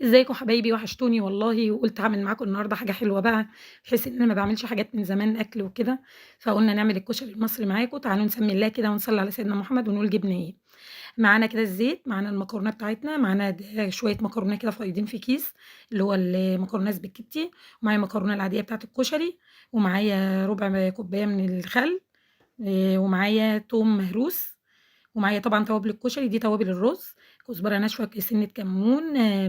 ازيكم حبايبي وحشتوني والله، وقُلت هاعمل معاكم النهارده حاجة حلوة بقى، بحيث إن أنا ما باعملش حاجات من زمان أكل وكده، فقُلنا نعمل الكشري المصري معاكم. تعالوا نسمي الله كده ونصلّي على سيدنا محمد ونقول جبنا إيه. معانا كده الزيت، معانا المكرونة بتاعتنا، معانا شوية مكرونة كده فايضين في كيس، اللي هو المكرونة سباكيتي، ومعايا المكرونة العادية بتاعة الكشري، ومعايا ربع كوباية من الخل، ومعايا توم مهروس، ومعايا طبعًا توابل الكشري، دي توابل الرز، كزبرة ناشفة، سِنّة كمون،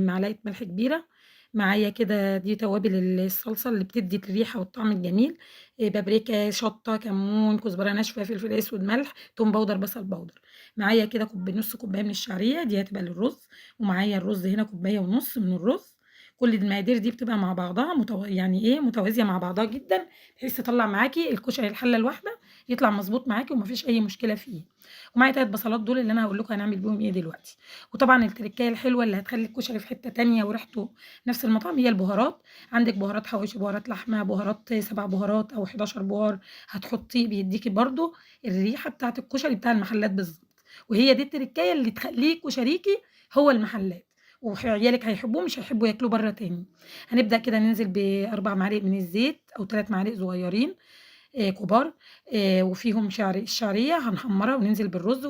معلقة ملح كبيرة، معايا كده دي توابل الصلصة اللي بتدّي الريحة والطعم الجميل، بابريكا، شطة، كمون، كزبرة ناشفة، فلفل أسود، ملح، توم باودر، بصل باودر. معايا كده نُص كوباية من الشعرية، دي هتبقى للرز، ومعايا الرز هنا كوباية ونُص من الرز. كل المقادير دي بتبقى مع بعضها يعني إيه، متوازية مع بعضها جدًا، بحيث تطلّع معاكِ الكشري الحلة الواحدة يطلع مضبوط معاكِ وما فيش أي مشكلة فيه. ومعايا 3 بصلات دول اللي أنا هاقول لكم هنعمل بيهم إيه دلوقتي. وطبعًا التركاية الحلوة اللي هتخلّي الكشري في حتة تانية وريحته نفس المطعم هي البهارات. عندِك بهارات حواوشي، بهارات لحمة، بهارات 7 بهارات أو 11 بهار هتحطيه بيدّيكِ برضه الريحة بتاعة الكشري بتاع المحلات بالضبط. وهي دي التركاية اللي تخلّيه كشريكِ هو المحلات، عيالِك هيحبوه مش هيحبوا ياكلوه برّه تاني. هنبدأ كده ننزل ب4 معالق من الزيت أو 3 معالق صغيرين كبار، وفيهم الشعرية هنحمّرها وننزل بالرز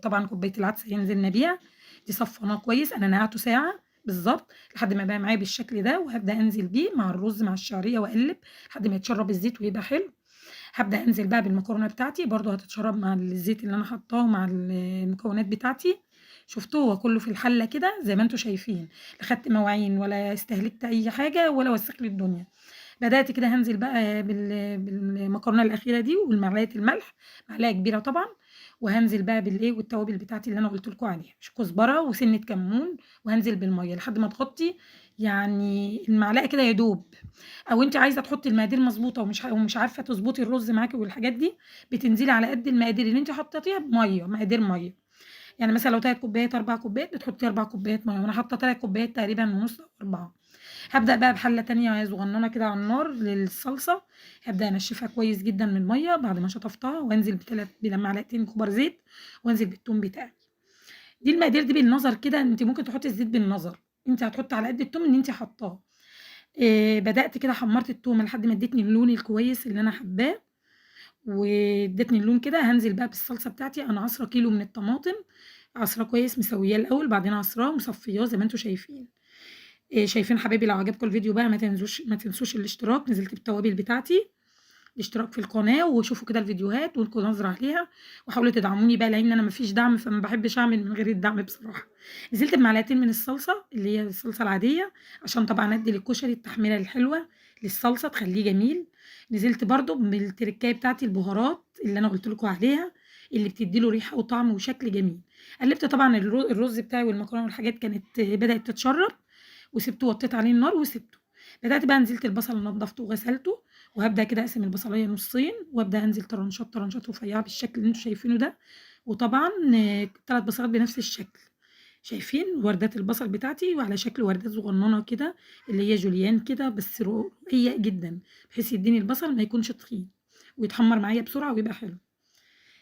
طبعًا كوباية العدس هينزلنا بيها، دي صفّيناه كويس، أنا نقعته ساعة بالضبط لحد ما يبقى معايا بالشكل ده، وهابدأ أنزل بيه مع الرز مع الشعرية وأقلّب لحد ما يتشرّب الزيت ويبقى حلو. هابدأ أنزل بقى بالمكرونة بتاعتي برضه هتتشرّب مع الزيت اللي أنا حاطاه مع المكونات بتاعتي. شُفتوه هو كلّه في الحلة كده زي ما أنتم شايفين، لا خدت مواعين ولا استهلكت أي حاجة ولا وسّخ لي الدنيا. بدأت كده هانزل بقى بالمكرونة الأخيرة دي ومعلقة الملح، معلقة كبيرة طبعًا، وهانزل بقى والتوابل بتاعتي اللي أنا قُلت لكم عليها، كزبرة وسِنّة كمون، وهانزل بالمَيّة لحد ما تغطّي يعني المعلقة كده يا دوب. أو أنتِ عايزة تحطّي المقادير مضبوطة ومش عارفة تضبطي الرز معاكِ والحاجات دي، بتنزلي على قد المقادير اللي أنتِ حطّيتيها بمَيّة، مقادير مَيّة. يعني مثلًا لو 3 كوبايات، 4 كوبايات، بتحطّي 4 كوبايات مَيّة، وأنا حاطّة 3 كوبايات تقريبًا ونُص أو 4. هابدأ بقى بحلة تانية صغنّنة كده على النار للصلصة، هابدأ أنشّفها كويس جدًا من المَيّة بعد ما شطفتها، وأنزل بمعلقتين كبار زيت، وأنزل بالتوم بتاعي. دي المقادير دي بالنظر كده، أنتِ ممكن تحطّي الزيت بالنظر، أنتِ هتحطّي على قد التوم اللي أنتِ حاطّاه. بدأت كده حمّرت التومة لحد ما ادّتني اللون الكويس اللي أنا حاباه، وادّتني اللون كده، هانزل بقى بالصلصة بتاعتي. أنا عاصرة كيلو من الطماطم، عاصراه كويس مسويّاه الأول، بعدين عاصراه ومصفيّاه زي ما أنتم شايفين. شايفين حبايبي لو عجبكم الفيديو بقى ما تنسوش الاشتراك، نزلت بالتوابل بتاعتي، الاشتراك في القناة، وشوفوا كده الفيديوهات وادّوا نظرة عليها، وحاولوا تدعموني بقى لإن أنا ما فيش دعم، فما باحبش أعمل من غير الدعم بصراحة. نزلت بمعلقتين من الصلصة اللي هي الصلصة العادية، عشان طبعًا أدّي للكشري التحميرة الحلوة للصلصة تخلّيه جميل. نزلت برضه بالتركاية بتاعتي البهارات اللي أنا قُلت لكم عليها، اللي بتدّي له ريحة وطعم وشكل جميل. قلّبت طبعًا الرز بتاعي والمكرونة والحاجات كانت بدأت تتشرّب، وسِبته وطّيت عليه النار وسِبته. بدأت بقى نزلت البصل نضّفته وغسلته، وهابدأ كده أقسم البصلاية نُصّين، وأبدأ أنزل طرنشات، طرنشات رفيّعة بالشكل اللي أنتم شايفينه ده. وطبعًا 3 بصلات بنفس الشكل، شايفين وردات البصل بتاعتي وعلى شكل وردات صغنّنة كده، اللي هي جوليان كده بس رقيّق جدًا، بحيث يدّيني البصل ما يكونش تخين، ويتحمّر معايا بسرعة ويبقى حلو.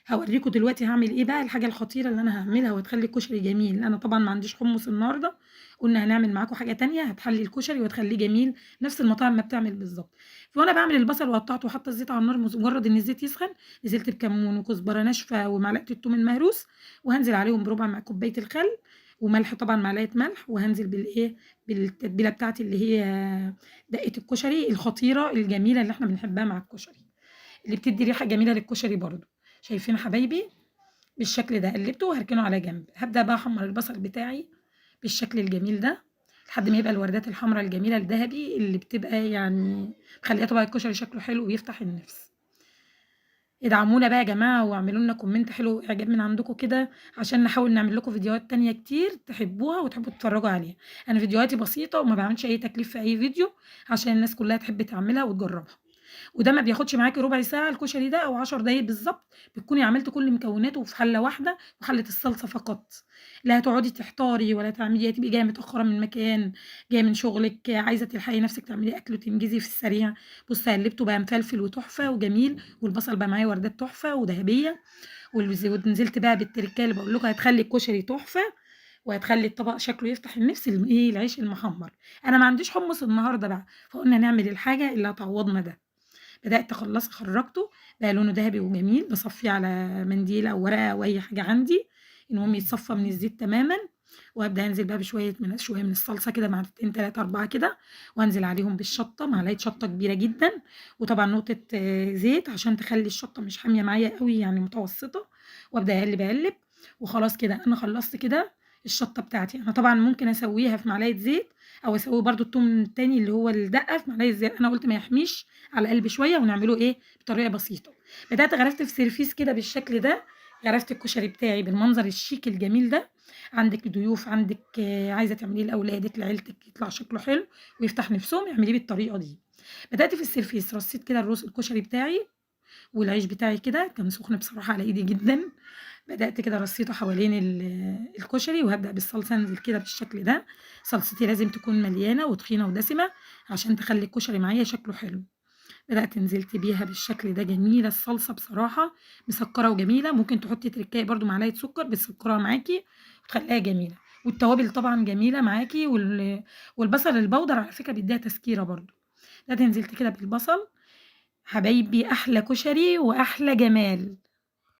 هاورّيكم دلوقتي هاعمل إيه بقى الحاجة الخطيرة اللي أنا هاعملها وهتخلّي الكشري جميل. أنا طبعًا ما عنديش حمُّص النهارده، قُلنا هنعمل معاكم حاجة تانية هتحلّي الكشري وهتخلّيه جميل نفس المطاعم ما بتعمل بالضبط. فوأنا باعمل البصل وقطّعته وحاطة الزيت على النار، مجرّد إن الزيت يسخن نزلت بكمون وكزبرة ناشفة ومعلقة التوم المهروس، وهانزل عليهم بربع كوباية الخل، وملح طبعًا معلقة ملح، وهانزل بالتتبيلة بتاعتي اللي هي دقة الكشري الخطيرة الجميلة اللي إحنا بنحبها مع الكشري، اللي بتدّي ريحة جميلة للكشري برضه. شايفين حبايبي؟ بالشكل ده، قلّبته وهاركنه على جنب. هابدأ بقى أحمّر البصل بتاعي بالشكل الجميل ده، لحد ما يبقى الوردات الحمرا الجميلة الدهبي اللي بتبقى يعني مخلّية طبق الكشري شكله حلو ويفتح النِّفس. ادعمونا بقى يا جماعة واعملوا لنا comment حلو وإعجاب من عندكم كده، عشان نحاول نعمل لكم فيديوهات تانية كتير تحبوها وتحبوا تتفرّجوا عليها. أنا فيديوهاتي بسيطة وما باعملش أي تكليف في أي فيديو، عشان الناس كلّها تحب تعملها وتجرّبها. وده ما بياخدش معاكِ ربع ساعة الكشري ده أو 10 دقايق بالضبط، بتكوني عملتِ كل مكوناته في حلة واحدة وحلة الصلصة فقط. لا هتقعدي تحتاري ولا تعملي، هتبقي جاية متأخرة من مكان، جاية من شغلِك، عايزة تلحقي نفسِك تعملي أكل وتنجزي في السريع. بُصّي قلّبته بقى مفلفل وتحفة وجميل، والبصل بقى معايا وردات تحفة وذهبية، ونزلت بقى بالتركاية اللي باقول لكم هتخلّي الكشري تحفة، وهتخلّي الطبق شكله يفتح النِفس إيه، العيش المحمّر. أنا ما عنديش حُمُّص النهارده بقى، فقُلنا نعمل الحاجة اللي هتعوّضنا ده. بدأت خرّجته بقى لونه دهبي وجميل، باصفّيه على منديل أو ورقة أو أي حاجة عندي، المهم يتصفّى من الزيت تمامًا، وأبدأ أنزل بقى شوية من الصلصة كده معلقتين 3، 4 كده، وأنزل عليهم بالشطة، معلقة شطة كبيرة جدًا، وطبعًا نقطة زيت عشان تخلّي الشطة مش حامية معايا أوي يعني متوسطة، وأبدأ أقلّب، أقلّب، وخلاص كده أنا خلّصت كده الشطة بتاعتي. أنا طبعًا ممكن أسوّيها في معلقة زيت أو أسوّي برضه التوم التاني اللي هو الدقة في معلقة زيت، أنا قُلت ما يحميش على قلبي شوية ونعمله إيه، بطريقة بسيطة. بدأت غرفت في سيرفيس كده بالشكل ده، غرفت الكشري بتاعي بالمنظر الشيك الجميل ده، عندِك ضيوف، عندِك عايزة تعمليه لأولادِك، لعيلتِك، يطلع شكله حلو ويفتح نفسهم، اعمليه بالطريقة دي. بدأت في السيرفيس رصيت كده الكشري بتاعي والعيش بتاعي كده، كان سخن بصراحة على إيدي جدًا، بدأت كده رصيته حوالين الكشري وهابدأ بالصلصة أنزل كده بالشكل ده، صلصتي لازم تكون مليانة وتخينة ودسمة عشان تخلّي الكشري معايا شكله حلو. بدأت نزلت بيها بالشكل ده، جميلة الصلصة بصراحة، مسكّرة وجميلة، ممكن تحطّي تركاية برضه معلقة سُكّر بتسكّرها معاكِ وتخلّيها جميلة، والتوابل طبعًا جميلة معاكِ والبصل البودر على فكرة بيدّيها تسكيرة برضه. بدأت نزلت كده بالبصل، حبايبي أحلى كشري وأحلى جمال.